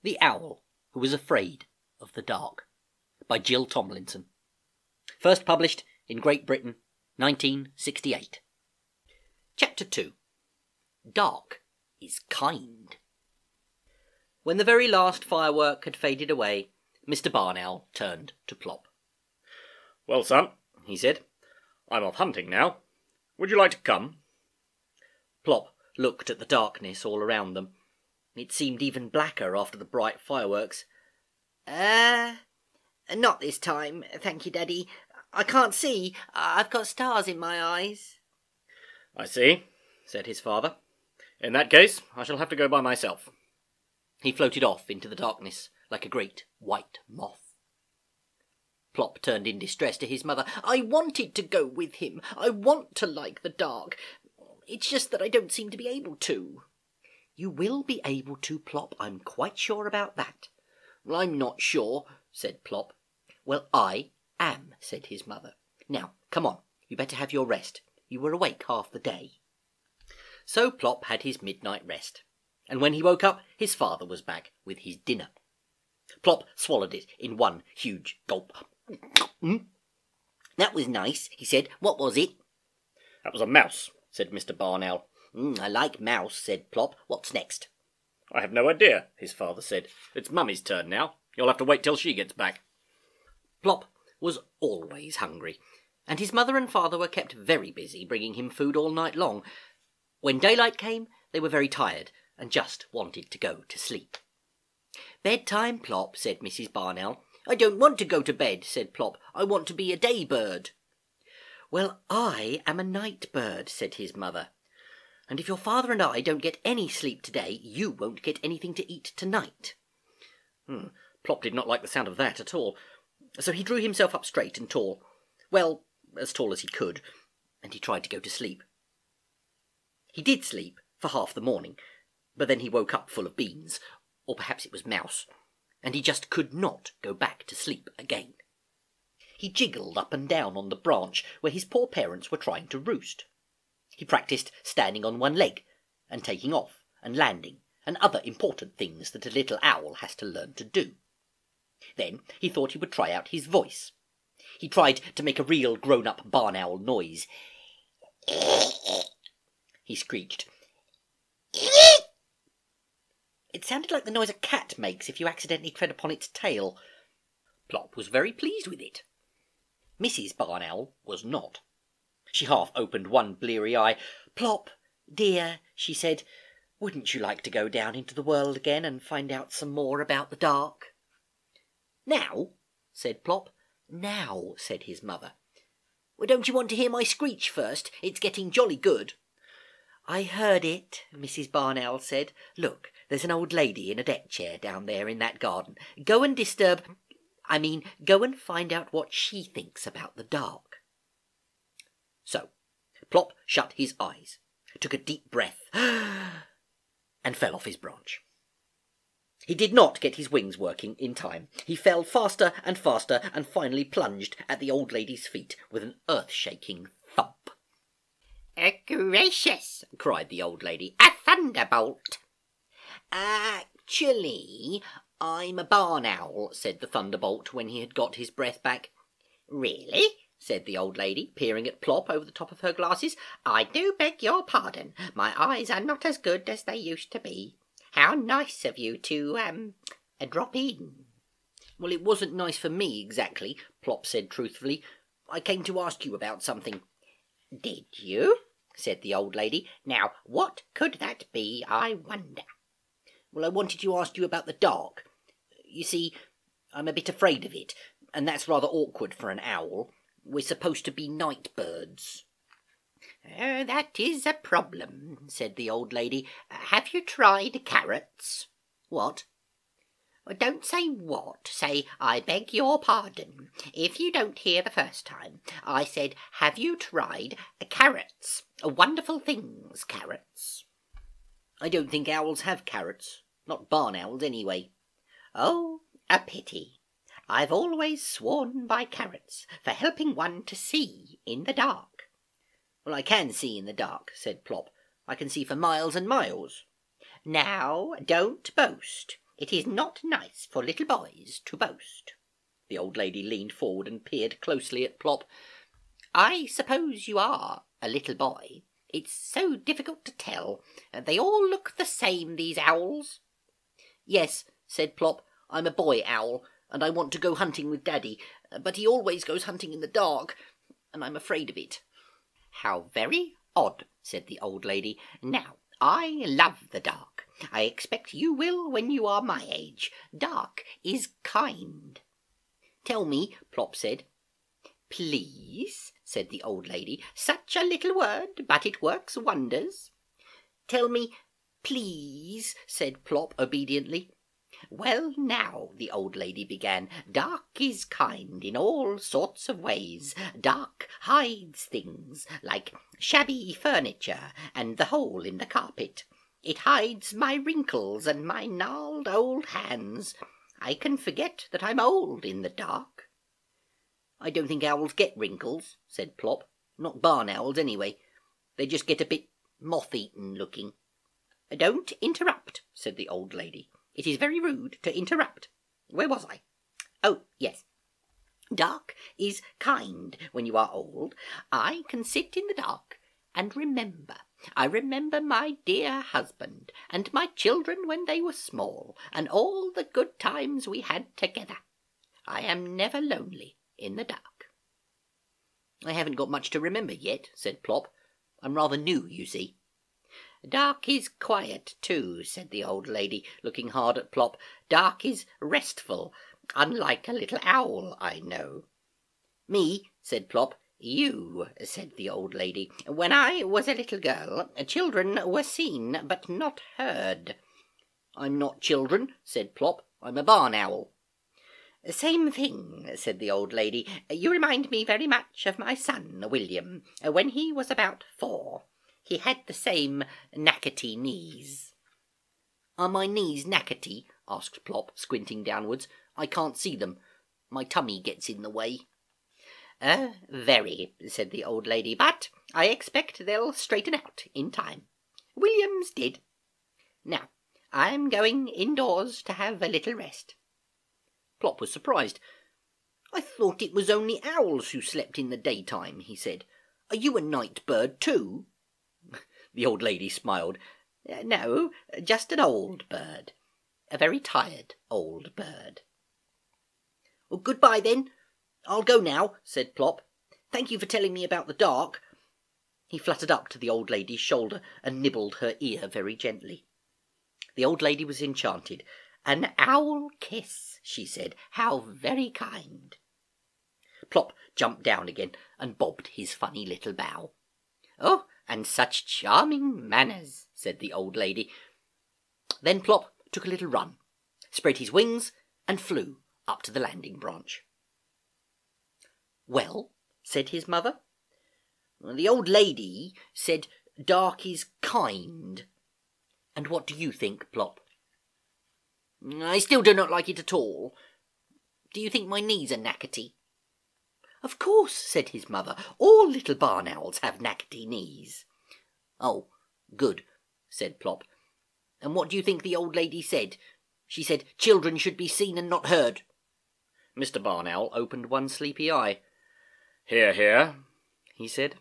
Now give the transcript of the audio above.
The Owl Who Was Afraid of the Dark, by Jill Tomlinson. First published in Great Britain, 1968. Chapter 2. Dark is Kind. When the very last firework had faded away, Mr. Barn Owl turned to Plop. "Well, son," he said, "I'm off hunting now. Would you like to come?" Plop looked at the darkness all around them. It seemed even blacker after the bright fireworks. Not this time, thank you, Daddy. I can't see. I've got stars in my eyes." "I see," said his father. "In that case, I shall have to go by myself." He floated off into the darkness like a great white moth. Plop turned in distress to his mother. "I wanted to go with him. I want to like the dark. It's just that I don't seem to be able to." "You will be able to, Plop. I'm quite sure about that." "Well, I'm not sure," said Plop. "Well, I am," said his mother. "Now, come on. You better have your rest. You were awake half the day." So Plop had his midnight rest, and when he woke up, his father was back with his dinner. Plop swallowed it in one huge gulp. "That was nice," he said. "What was it?" "That was a mouse," said Mr. Barn Owl. "I like mouse," said Plop. "What's next?" "I have no idea," his father said. "It's Mummy's turn now. You'll have to wait till she gets back." Plop was always hungry, and his mother and father were kept very busy bringing him food all night long. When daylight came, they were very tired and just wanted to go to sleep. "Bedtime, Plop," said Mrs. Barn Owl. "I don't want to go to bed," said Plop. "I want to be a day bird." "Well, I am a night bird," said his mother. "And if your father and I don't get any sleep today, you won't get anything to eat tonight." Plop did not like the sound of that at all, so he drew himself up straight and tall, well, as tall as he could, and he tried to go to sleep. He did sleep for half the morning, but then he woke up full of beans, or perhaps it was mouse, and he just could not go back to sleep again. He jiggled up and down on the branch where his poor parents were trying to roost. He practised standing on one leg, and taking off, and landing, and other important things that a little owl has to learn to do. Then he thought he would try out his voice. He tried to make a real grown-up barn owl noise. He screeched. It sounded like the noise a cat makes if you accidentally tread upon its tail. Plop was very pleased with it. Mrs. Barn Owl was not. She half opened one bleary eye. "Plop, dear," she said, "wouldn't you like to go down into the world again and find out some more about the dark?" "Now?" said Plop. "Now," said his mother. "Well, don't you want to hear my screech first? It's getting jolly good." "I heard it," Mrs. Barn Owl said. "Look, there's an old lady in a deck chair down there in that garden. Go and go and find out what she thinks about the dark." So Plop shut his eyes, took a deep breath, and fell off his branch. He did not get his wings working in time. He fell faster and faster, and finally plunged at the old lady's feet with an earth-shaking thump. "Gracious!" cried the old lady. "A thunderbolt!" "Actually, I'm a barn owl," said the thunderbolt when he had got his breath back. "Really?" said the old lady, peering at Plop over the top of her glasses. "I do beg your pardon. My eyes are not as good as they used to be. How nice of you to, drop in." "Well, it wasn't nice for me, exactly," Plop said truthfully. "I came to ask you about something." "Did you?" said the old lady. "Now, what could that be, I wonder?" "Well, I wanted to ask you about the dark. You see, I'm a bit afraid of it, and that's rather awkward for an owl. We're supposed to be night birds." "That is a problem," said the old lady. "Have you tried carrots?" "What?" "Don't say what. Say, I beg your pardon. If you don't hear the first time, I said, have you tried carrots? Wonderful things, carrots." "I don't think owls have carrots. Not barn owls, anyway." "Oh, a pity. I've always sworn by carrots for helping one to see in the dark." "Well, I can see in the dark," said Plop. "I can see for miles and miles." "Now, don't boast. It is not nice for little boys to boast. The old lady leaned forward and peered closely at Plop. I suppose you are a little boy. It's so difficult to tell. They all look the same, these owls. Yes, said Plop, I'm a boy owl, and I want to go hunting with Daddy, but he always goes hunting in the dark, and I'm afraid of it. How very odd, said the old lady. Now, I love the dark. I expect you will when you are my age. Dark is kind. Tell me, Plop said. Please, said the old lady. Such a little word, but it works wonders. Tell me, please, said Plop obediently. Well, now, the old lady began, dark is kind in all sorts of ways. Dark hides things, like shabby furniture and the hole in the carpet. It hides my wrinkles and my gnarled old hands. I can forget that I'm old in the dark. I don't think owls get wrinkles, said Plop. Not barn owls, anyway. They just get a bit moth-eaten looking. Don't interrupt, said the old lady. It is very rude to interrupt. Where was I? Oh, yes. Dark is kind when you are old. I can sit in the dark and remember. I remember my dear husband and my children when they were small, and all the good times we had together. I am never lonely in the dark. I haven't got much to remember yet, said Plop. I'm rather new, you see. Dark is quiet, too, said the old lady, looking hard at Plop. Dark is restful, unlike a little owl I know. Me, said Plop. You, said the old lady. When I was a little girl, children were seen, but not heard. I'm not children, said Plop. I'm a barn owl. Same thing, said the old lady. You remind me very much of my son, William, when he was about 4. He had the same knackety knees. Are my knees knackety? Asked Plop, squinting downwards. I can't see them. My tummy gets in the way. Very, said the old lady, but I expect they'll straighten out in time. William's did. Now, I'm going indoors to have a little rest. Plop was surprised. I thought it was only owls who slept in the daytime, he said. Are you a night bird too? The old lady smiled. No, just an old bird. A very tired old bird. Well, goodbye, then. I'll go now, said Plop. Thank you for telling me about the dark. He fluttered up to the old lady's shoulder and nibbled her ear very gently. The old lady was enchanted. An owl kiss, she said. How very kind. Plop jumped down again and bobbed his funny little bow. Oh, and such charming manners, said the old lady. Then Plop took a little run, spread his wings, and flew up to the landing branch. Well, said his mother, the old lady said dark is kind. And what do you think, Plop? I still do not like it at all. Do you think my knees are knackety? Of course, said his mother. All little barn owls have knackety knees. Oh, good, said Plop. And what do you think the old lady said? She said children should be seen and not heard. Mr. Barn Owl opened one sleepy eye. Hear, hear, he said.